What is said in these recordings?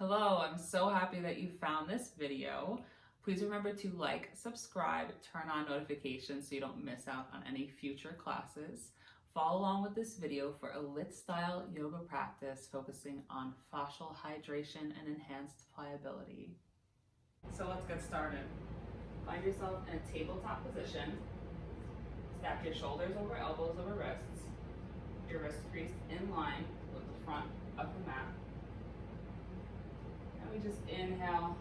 Hello, I'm so happy that you found this video. Please remember to like, subscribe, turn on notifications so you don't miss out on any future classes. Follow along with this video for a lit style yoga practice focusing on fascial hydration and enhanced pliability. So let's get started. Find yourself in a tabletop position. Stack your shoulders over elbows over wrists. Your wrists creased in line with the front of the mat. And we just inhale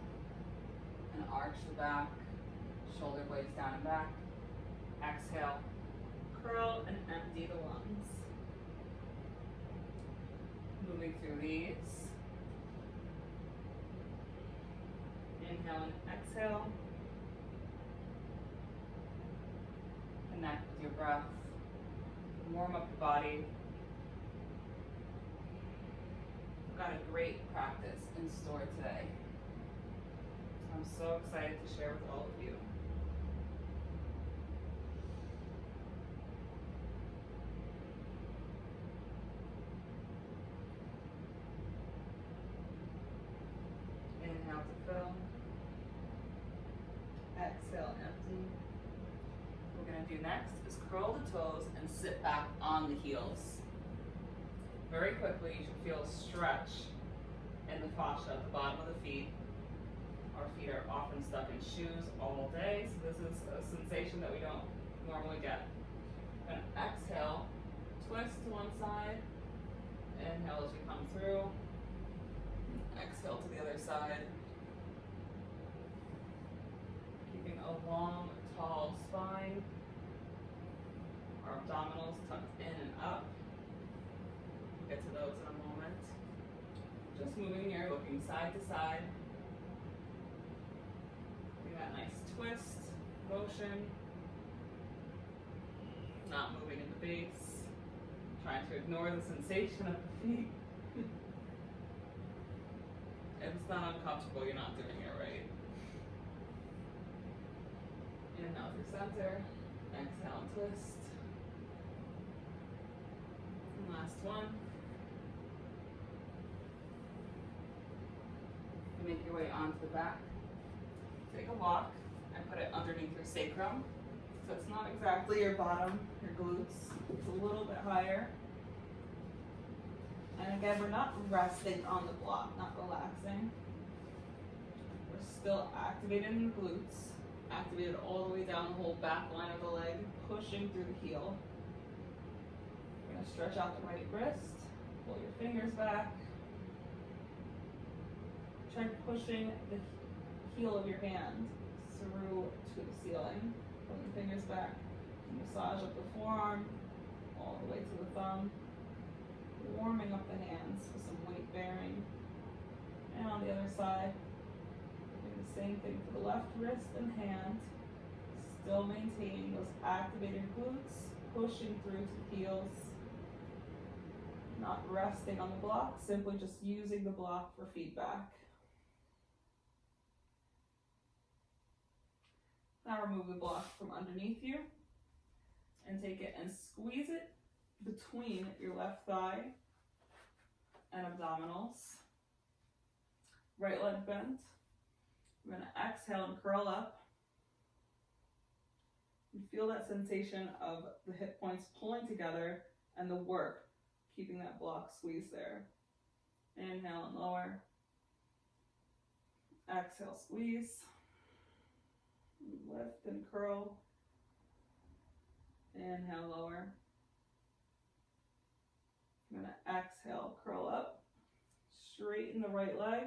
and arch the back, shoulder blades down and back. Exhale, curl and empty the lungs. Moving through these. Inhale and exhale. Connect with your breath. Warm up your body. We've got a great practice in store today. I'm so excited to share with all of you. Inhale to fill. Exhale, empty. What we're going to do next is curl the toes and sit back on the heels. Very quickly, you should feel a stretch in the fascia at the bottom of the feet. Our feet are often stuck in shoes all day, so this is a sensation that we don't normally get. And exhale, twist to one side. Inhale as you come through. Exhale to the other side. Keeping a long, tall spine. Our abdominals tucked in and up. We'll get to those in a moment. Just moving here, looking side to side. Doing that nice twist, motion. Not moving in the base. Trying to ignore the sensation of the feet. If it's not uncomfortable, you're not doing it right. Inhale through center. Exhale and twist. And last one. Make your way onto the back. Take a walk and put it underneath your sacrum. So it's not exactly your bottom, your glutes. It's a little bit higher. And again, we're not resting on the block, not relaxing. We're still activated in the glutes, activated all the way down the whole back line of the leg, pushing through the heel. We're gonna stretch out the right wrist, pull your fingers back. Try pushing the heel of your hand through to the ceiling. Pull your fingers back, massage up the forearm, all the way to the thumb. Warming up the hands with some weight bearing. And on the other side, doing the same thing for the left wrist and hand. Still maintaining those activated glutes, pushing through to the heels. Not resting on the block, simply just using the block for feedback. Now remove the block from underneath you and take it and squeeze it between your left thigh and abdominals. Right leg bent. We're going to exhale and curl up. You feel that sensation of the hip points pulling together and the work, keeping that block squeezed there. Inhale and lower. Exhale, squeeze. Lift and curl. Inhale, lower. I'm going to exhale, curl up. Straighten the right leg.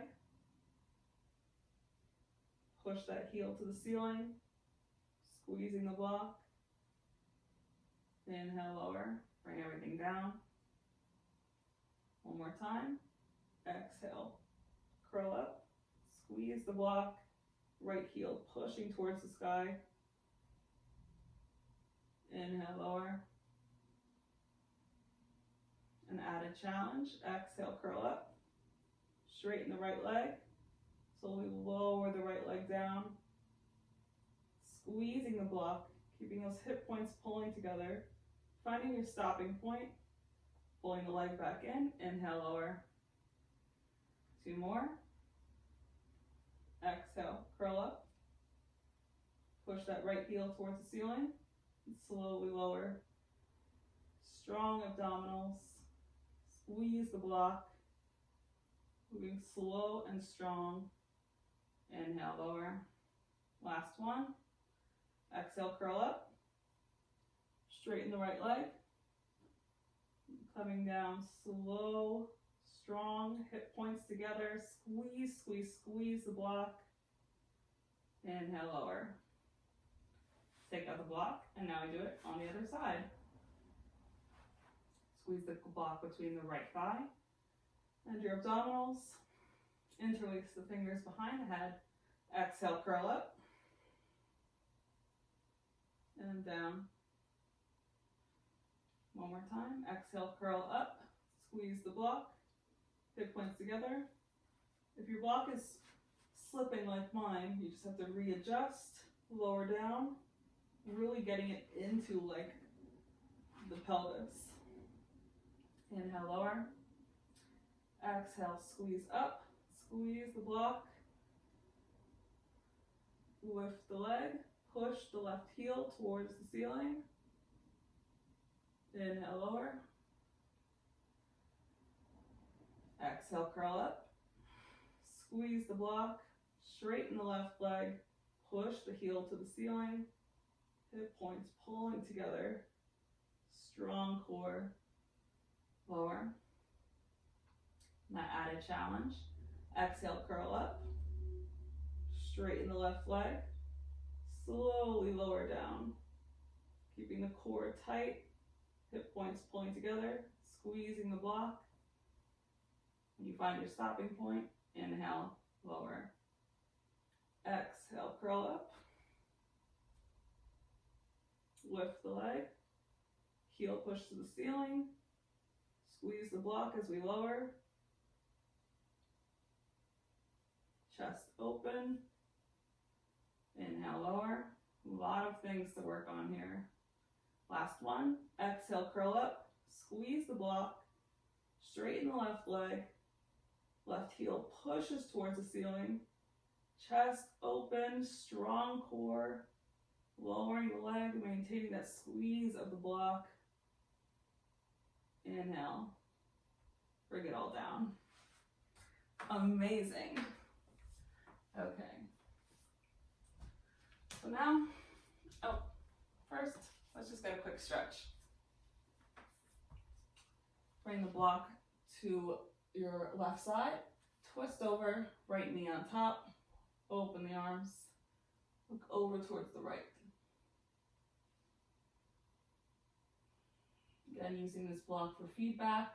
Push that heel to the ceiling. Squeezing the block. Inhale, lower. Bring everything down. One more time. Exhale, curl up. Squeeze the block. Right heel pushing towards the sky. Inhale, lower. An added challenge. Exhale, curl up. Straighten the right leg. Slowly lower the right leg down. Squeezing the block, keeping those hip points pulling together. Finding your stopping point. Pulling the leg back in. Inhale, lower. 2 more. Exhale, curl up. Push that right heel towards the ceiling and slowly lower. Strong abdominals. Squeeze the block. Moving slow and strong. Inhale, lower. Last one. Exhale, curl up. Straighten the right leg. Coming down slow, strong, hip points together. Squeeze, squeeze, squeeze the block. Inhale, lower. Take out the block, and now we do it on the other side. Squeeze the block between the right thigh and your abdominals. Interlace the fingers behind the head. Exhale, curl up. And down. One more time. Exhale, curl up. Squeeze the block. Hip points together. If your block is slipping like mine, you just have to readjust, lower down, really getting it into like the pelvis. Inhale, lower. Exhale, squeeze up. Squeeze the block. Lift the leg. Push the left heel towards the ceiling. Inhale, lower. Exhale, curl up. Squeeze the block. Straighten the left leg. Push the heel to the ceiling. Hip points pulling together. Strong core. Lower. My added challenge. Exhale, curl up. Straighten the left leg. Slowly lower down. Keeping the core tight. Hip points pulling together. Squeezing the block. When you find your stopping point, inhale, lower. Exhale, curl up. Lift the leg. Heel push to the ceiling. Squeeze the block as we lower. Chest open. Inhale, lower. A lot of things to work on here. Last one. Exhale, curl up. Squeeze the block. Straighten the left leg. Left heel pushes towards the ceiling. Chest open, strong core. Lowering the leg, maintaining that squeeze of the block. Inhale. Bring it all down. Amazing. Okay. So now, first, let's just get a quick stretch. Bring the block to your left side. Twist over, right knee on top. Open the arms. Look over towards the right. Again, using this block for feedback.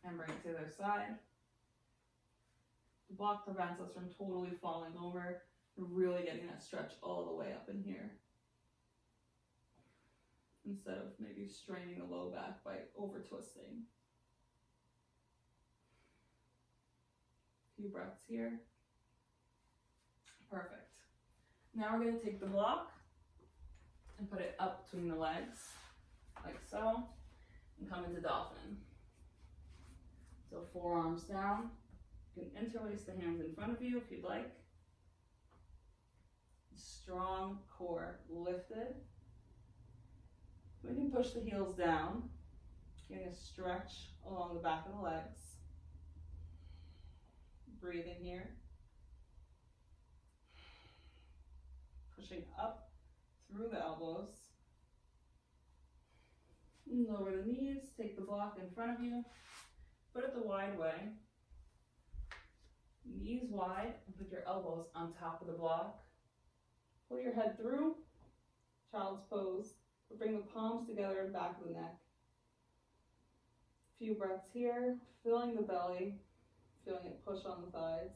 And bring it to the other side. The block prevents us from totally falling over. We're really getting that stretch all the way up in here. Instead of maybe straining the low back by over twisting. Few breaths here. Perfect. Now we're going to take the block and put it up between the legs, like so, and come into dolphin. So forearms down. You can interlace the hands in front of you if you'd like. Strong core lifted. We can push the heels down, getting a stretch along the back of the legs. Breathe in here. Pushing up through the elbows. Lower the knees, take the block in front of you. Put it the wide way. Knees wide and put your elbows on top of the block. Pull your head through, child's pose. Bring the palms together and back of the neck. Few breaths here, filling the belly, feeling it push on the thighs.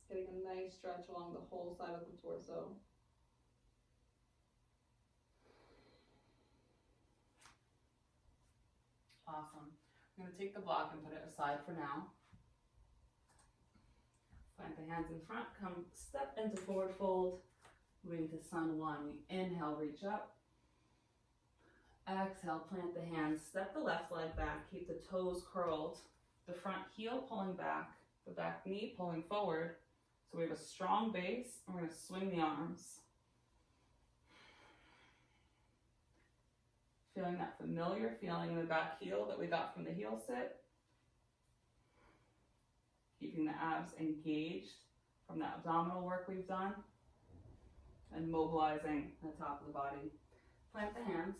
Getting a nice stretch along the whole side of the torso. Awesome. I'm going to take the block and put it aside for now. the hands in front, come step into forward fold, moving to sun one. We inhale, reach up. Exhale, plant the hands, step the left leg back, keep the toes curled, the front heel pulling back, the back knee pulling forward. So we have a strong base, and we're going to swing the arms. Feeling that familiar feeling in the back heel that we got from the heel sit. Keeping the abs engaged from that abdominal work we've done. And mobilizing the top of the body. Plant the hands.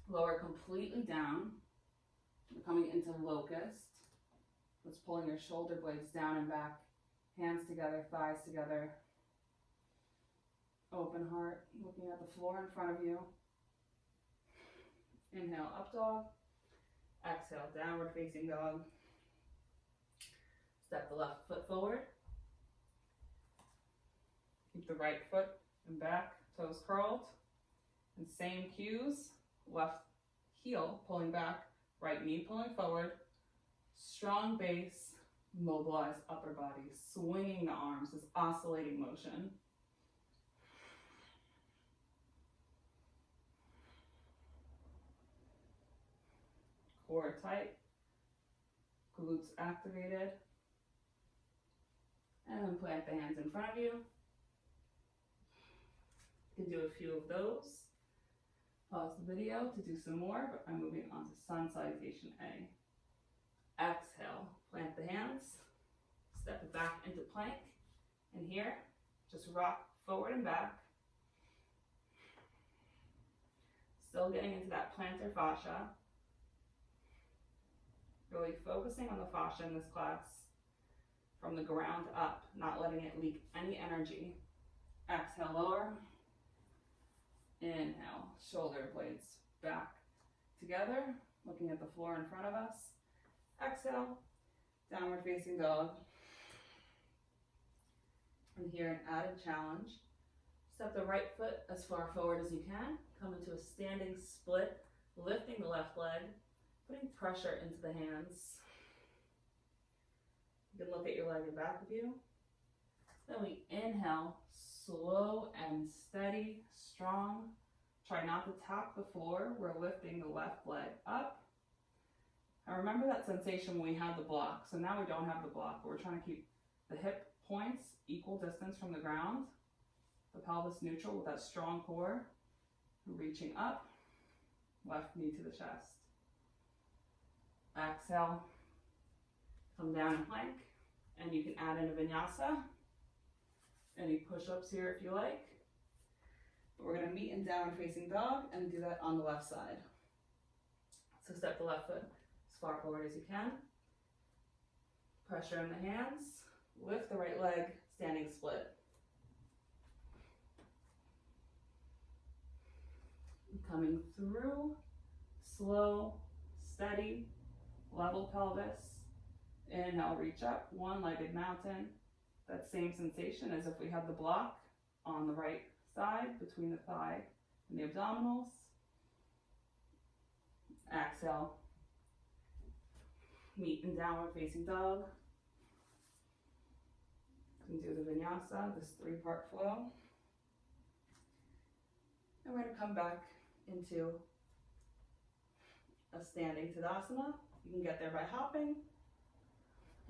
Lower completely down. We're coming into locust. That's pulling your shoulder blades down and back. Hands together, thighs together. Open heart, looking at the floor in front of you. Inhale, up dog. Exhale, downward facing dog. Step the left foot forward. Keep the right foot and back, toes curled. And same cues, left heel pulling back, right knee pulling forward. Strong base, mobilize upper body, swinging the arms, this oscillating motion. Core tight, glutes activated. And then plant the hands in front of you. You can do a few of those. Pause the video to do some more, but I'm moving on to sun salutation A. Exhale, plant the hands, step it back into plank, and here, just rock forward and back. Still getting into that plantar fascia. Really focusing on the fascia in this class from the ground up, not letting it leak any energy. Exhale, lower. Inhale, shoulder blades back together, looking at the floor in front of us. Exhale, downward facing dog. And here, an added challenge. Step the right foot as far forward as you can. Come into a standing split, lifting the left leg, putting pressure into the hands. You can look at your leg in back of you. Then we inhale, slow and steady, strong. Try not to tap the floor. We're lifting the left leg up. I remember that sensation when we had the block. So now we don't have the block, but we're trying to keep the hip points equal distance from the ground. The pelvis neutral with that strong core. Reaching up, left knee to the chest. Exhale, come down in plank, and you can add in a vinyasa. Any push-ups here if you like. But we're going to meet in downward facing dog and do that on the left side. So step the left foot as far forward as you can. Pressure in the hands. Lift the right leg, standing split. Coming through, slow, steady, level pelvis. Inhale, reach up, one-legged mountain. That same sensation as if we had the block on the right side between the thigh and the abdominals. Exhale, meet in downward facing dog. You can do the vinyasa, this 3-part flow. And we're going to come back into a standing Tadasana. You can get there by hopping,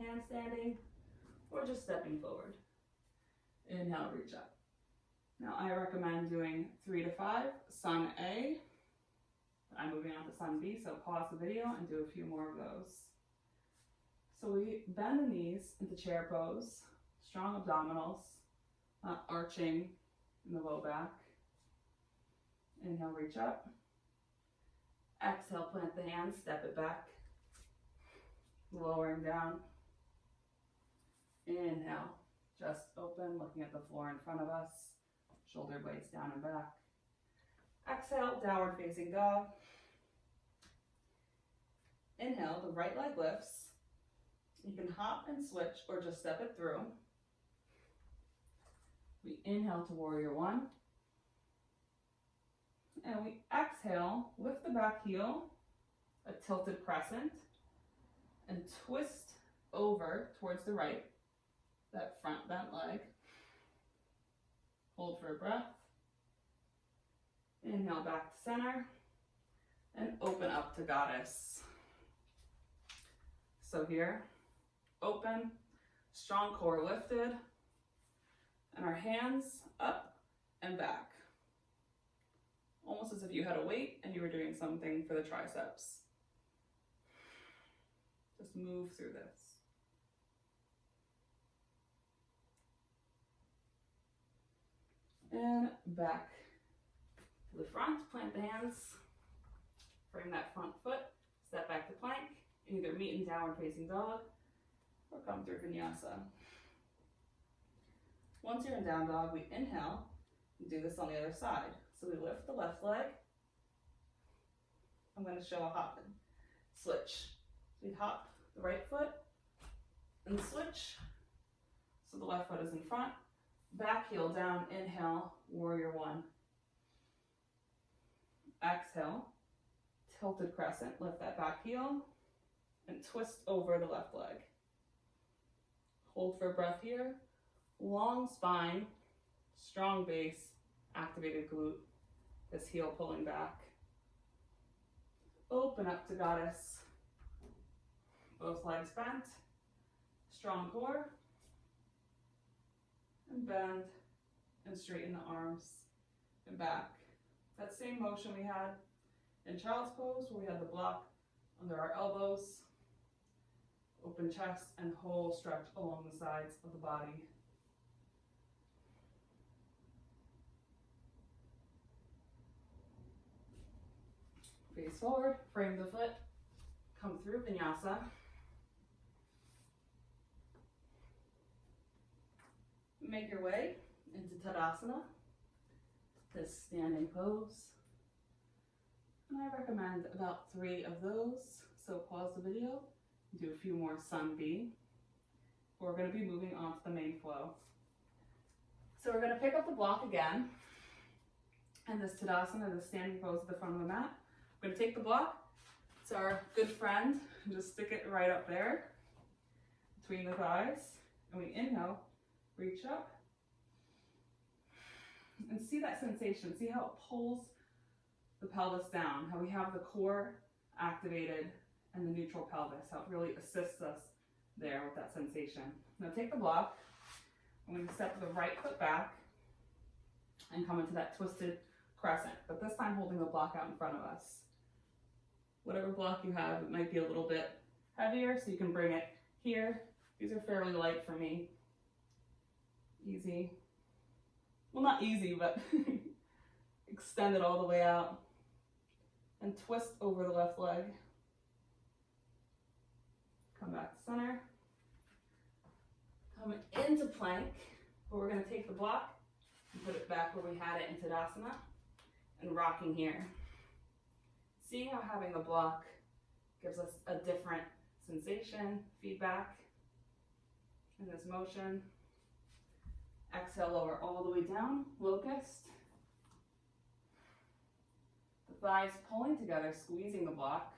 handstanding, or just stepping forward. Inhale, reach up. Now I recommend doing 3 to 5, Sun A. I'm moving on to Sun B, so pause the video and do a few more of those. So we bend the knees into chair pose, strong abdominals, not arching in the low back. Inhale, reach up. Exhale, plant the hands, step it back. Lowering down. Inhale, chest open, looking at the floor in front of us. Shoulder blades down and back. Exhale, downward facing dog. Inhale, the right leg lifts. You can hop and switch or just step it through. We inhale to warrior one. And we exhale, lift the back heel, a tilted crescent, and twist over towards the right. that front bent leg. Hold for a breath. Inhale back to center and open up to goddess. So here, open, strong core lifted, and our hands up and back. Almost as if you had a weight and you were doing something for the triceps. Just move through this. And back to the front, plant the hands, frame that front foot, step back to plank, either meet in downward facing dog or come through vinyasa. Once you're in down dog, we inhale and do this on the other side. So we lift the left leg. I'm going to show a hop and switch. So we hop the right foot and switch. So the left foot is in front. Back heel down, inhale, warrior one. Exhale, tilted crescent, lift that back heel and twist over the left leg. Hold for a breath here. Long spine, strong base, activated glute, this heel pulling back. Open up to goddess. Both legs bent, strong core. And bend and straighten the arms and back. That same motion we had in child's pose where we had the block under our elbows, open chest and whole stretch along the sides of the body. Face forward, frame the foot, come through vinyasa. Make your way into Tadasana, this standing pose. And I recommend about 3 of those. So pause the video, do a few more Sun B. We're going to be moving on to the main flow. So we're going to pick up the block again. And this Tadasana, the standing pose at the front of the mat. We're going to take the block. It's our good friend. Just stick it right up there between the thighs. And we inhale. Reach up and see that sensation. See how it pulls the pelvis down, how we have the core activated and the neutral pelvis, how it really assists us there with that sensation. Now take the block. I'm going to step the right foot back and come into that twisted crescent, but this time holding the block out in front of us. Whatever block you have, it might be a little bit heavier, so you can bring it here. These are fairly light for me. Easy. Well, not easy, but extend it all the way out and twist over the left leg. Come back to center. Come into plank, where we're going to take the block and put it back where we had it in Tadasana and rocking here. Seeing how having the block gives us a different sensation, feedback in this motion. Exhale, lower all the way down, locust. The thighs pulling together, squeezing the block.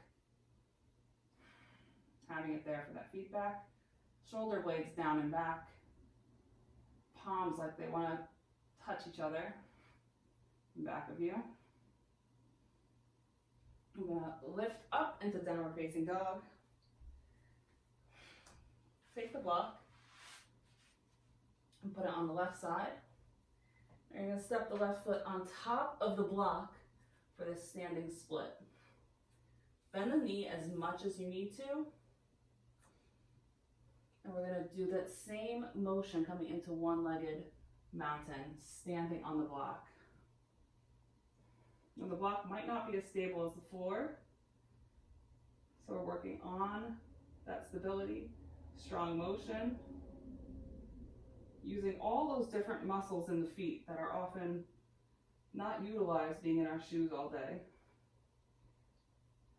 Having it there for that feedback. Shoulder blades down and back. Palms like they want to touch each other. Back of you. I'm going to lift up into downward facing dog. Take the block and put it on the left side. And you're going to step the left foot on top of the block for this standing split. Bend the knee as much as you need to. And we're going to do that same motion coming into one-legged mountain, standing on the block. Now the block might not be as stable as the floor, so we're working on that stability, strong motion, using all those different muscles in the feet that are often not utilized being in our shoes all day.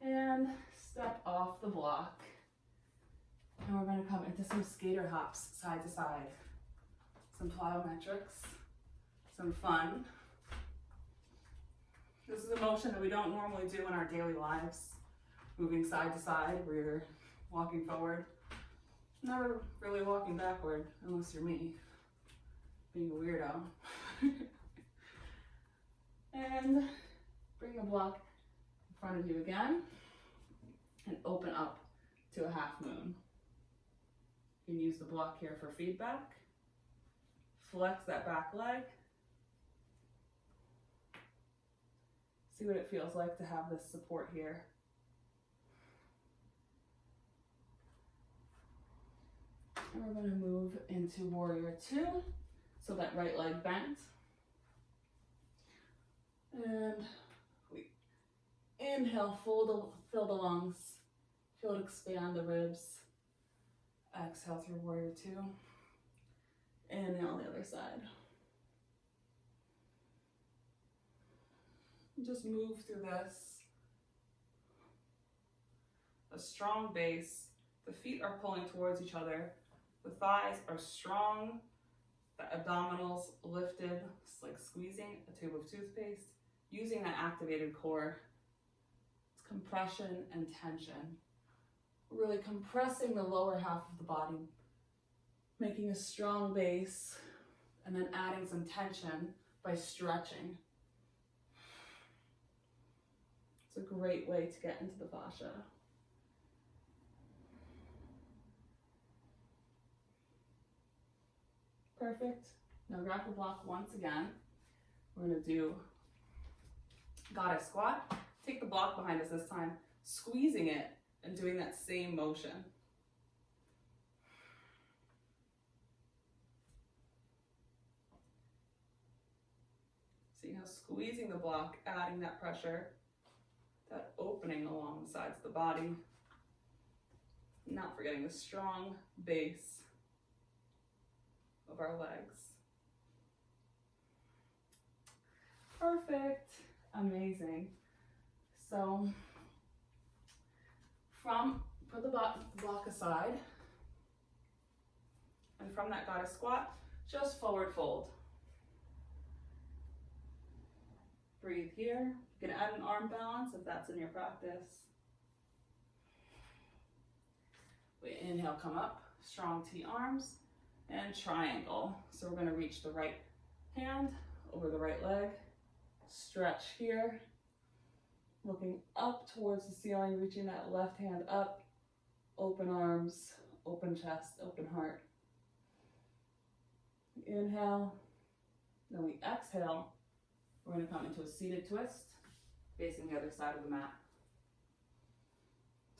And step off the block. And we're going to come into some skater hops side to side. Some plyometrics, some fun. This is a motion that we don't normally do in our daily lives. Moving side to side, we're either walking forward Never really walking backward unless you're me, being a weirdo. And bring the block in front of you again and open up to a half moon. You can use the block here for feedback. Flex that back leg. See what it feels like to have this support here. And we're going to move into Warrior Two. So that right leg bent. And we inhale, fill the lungs. Feel it expand the ribs. Exhale through Warrior Two. Inhale on the other side. Just move through this. A strong base. The feet are pulling towards each other. The thighs are strong. The abdominals lifted. It's like squeezing a tube of toothpaste. Using that activated core. It's compression and tension. Really compressing the lower half of the body. Making a strong base. And then adding some tension by stretching. It's a great way to get into the fascia. Perfect. Now grab the block once again. We're going to do goddess squat. Take the block behind us this time, squeezing it and doing that same motion. See how squeezing the block, adding that pressure, that opening along the sides of the body. Not forgetting the strong base of our legs. Perfect. Amazing. So put the block aside, and from that goddess squat, just forward fold. Breathe here. You can add an arm balance if that's in your practice. We inhale, come up, strong T arms, and triangle. So we're going to reach the right hand over the right leg, stretch here, looking up towards the ceiling, reaching that left hand up, open arms, open chest, open heart. Inhale, then we exhale. We're going to come into a seated twist, facing the other side of the mat.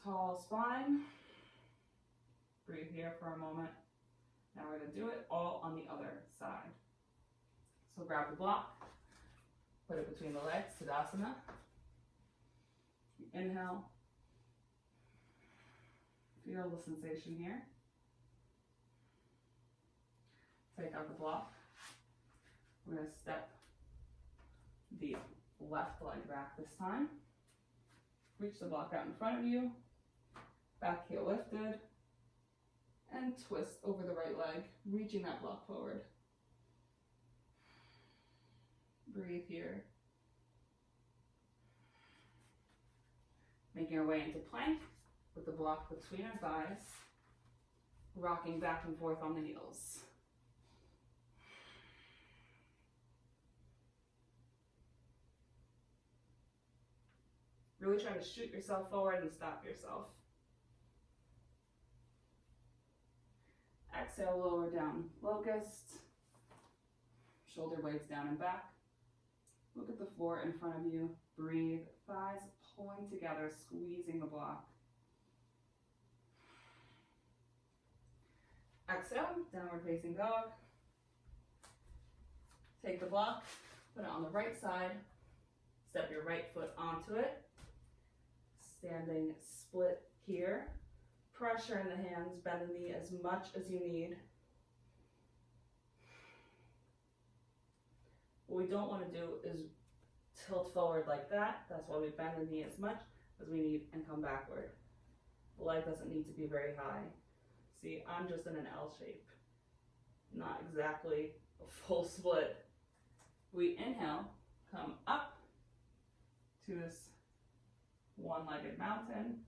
Tall spine. Breathe here for a moment. Now we're going to do it all on the other side. So grab the block, put it between the legs, Tadasana. Inhale. Feel the sensation here. Take out the block. We're going to step the left leg back this time. Reach the block out in front of you. Back heel lifted. And twist over the right leg, reaching that block forward. Breathe here. Making our way into plank with the block between our thighs, rocking back and forth on the heels. Really try to shoot yourself forward and stop yourself. Exhale, lower down, locust. Shoulder blades down and back. Look at the floor in front of you. Breathe, thighs pulling together, squeezing the block. Exhale, downward facing dog. Take the block, put it on the right side. Step your right foot onto it. Standing split here. Pressure in the hands, bend the knee as much as you need. What we don't want to do is tilt forward like that. That's why we bend the knee as much as we need and come backward. The leg doesn't need to be very high. See, I'm just in an L shape. Not exactly a full split. We inhale, come up to this one-legged mountain.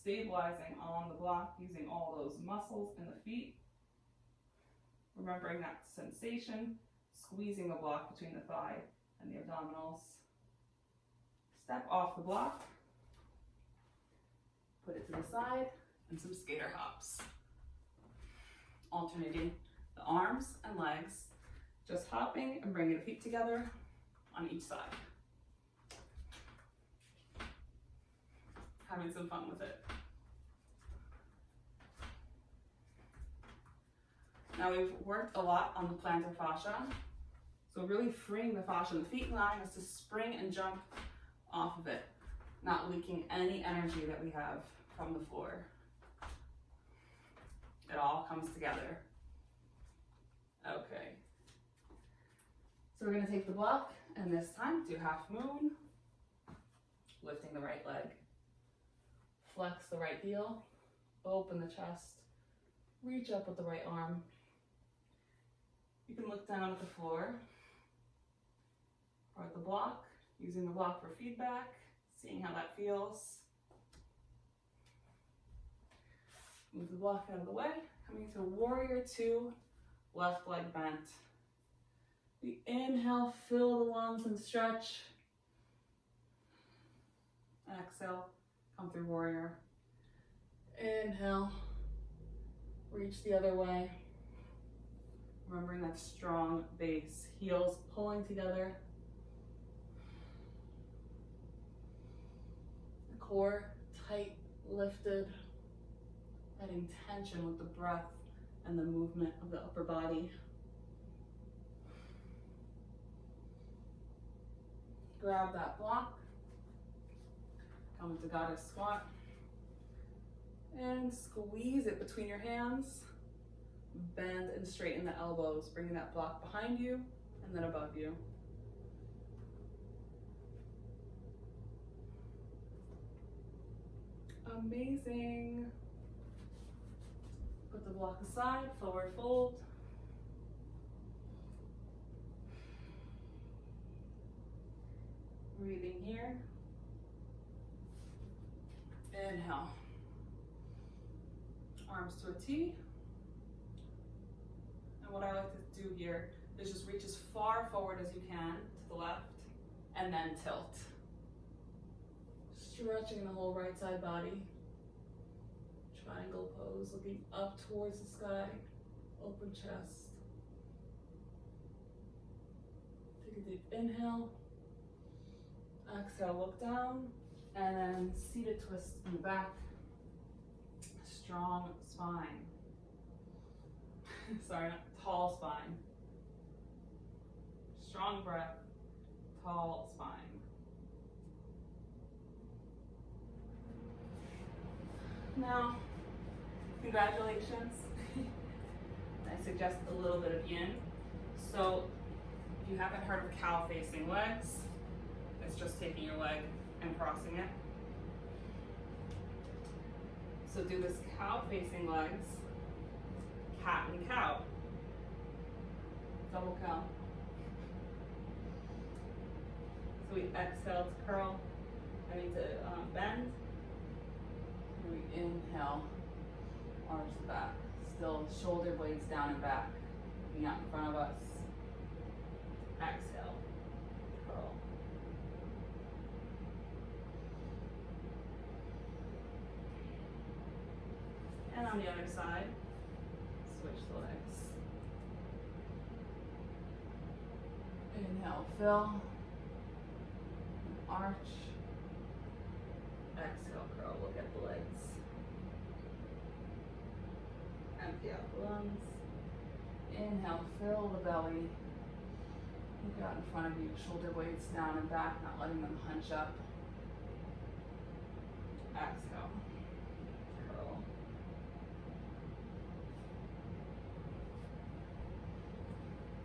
stabilizing on the block using all those muscles in the feet. Remembering that sensation, squeezing the block between the thigh and the abdominals. Step off the block, put it to the side, and some skater hops. Alternating the arms and legs, just hopping and bringing the feet together on each side. Having some fun with it. Now we've worked a lot on the plantar fascia, so really freeing the fascia in the feet, allowing us to spring and jump off of it, not leaking any energy that we have from the floor. It all comes together. Okay. So we're gonna take the block, and this time do half moon, lifting the right leg. Flex the right heel, open the chest, reach up with the right arm. You can look down at the floor or at the block, using the block for feedback, seeing how that feels. Move the block out of the way, coming to warrior two, left leg bent. We inhale, fill the lungs and stretch. Exhale, come through warrior. Inhale, reach the other way. Remembering that strong base, heels pulling together. The core tight, lifted, adding tension with the breath and the movement of the upper body. Grab that block, come into goddess squat, and squeeze it between your hands. Bend and straighten the elbows, bringing that block behind you and then above you. Amazing. Put the block aside, forward fold. Breathing here. Inhale. Arms to a T. And what I like to do here is just reach as far forward as you can to the left and then tilt. Stretching the whole right side body. Triangle pose, looking up towards the sky. Open chest. Take a deep inhale. Exhale, look down. And then seated twist in the back. Strong spine. Sorry, not tall spine. Strong breath, tall spine. Now, congratulations. I suggest a little bit of yin. So, if you haven't heard of cow facing legs, it's just taking your leg and crossing it. So do this cow facing legs, cat and cow, double cow. So we exhale to curl, to bend, and we inhale, arch the back. Still shoulder blades down and back, looking out in front of us. Exhale, curl. And on the other side, switch the legs. Inhale, fill. Arch. Exhale, curl. Look at the legs. Empty out the lungs. Inhale, fill the belly. Look out in front of you, shoulder blades down and back, not letting them hunch up. Exhale, curl.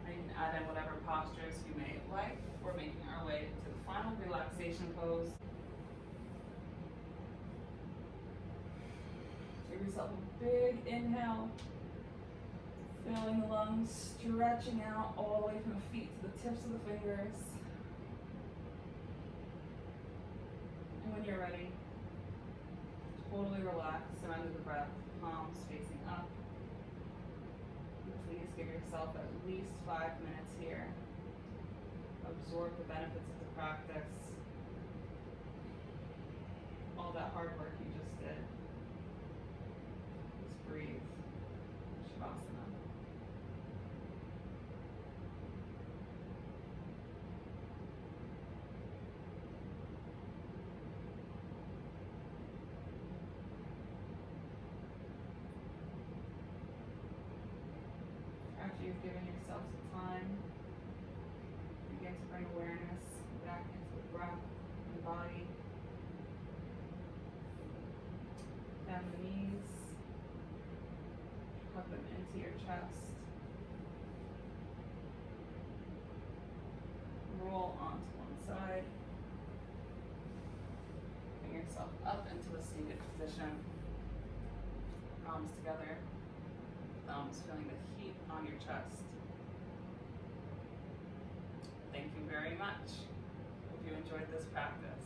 And you can add in whatever postures you may like. We're making our way to the final relaxation pose. Give yourself a big inhale. Filling the lungs, stretching out all the way from the feet to the tips of the fingers. And when you're ready, totally relax, surrender the breath, palms facing up. Please give yourself at least 5 minutes here. Absorb the benefits of the practice. All that hard work you just did. Just breathe. Shavasana. After you've given yourself some time, begin to bring awareness back into the breath and the body. Bend the knees, hug them into your chest. Roll onto one side. Bring yourself up into a seated position. Palms together. Thumbs feeling the heat on your chest. Thank you very much. Hope you enjoyed this practice.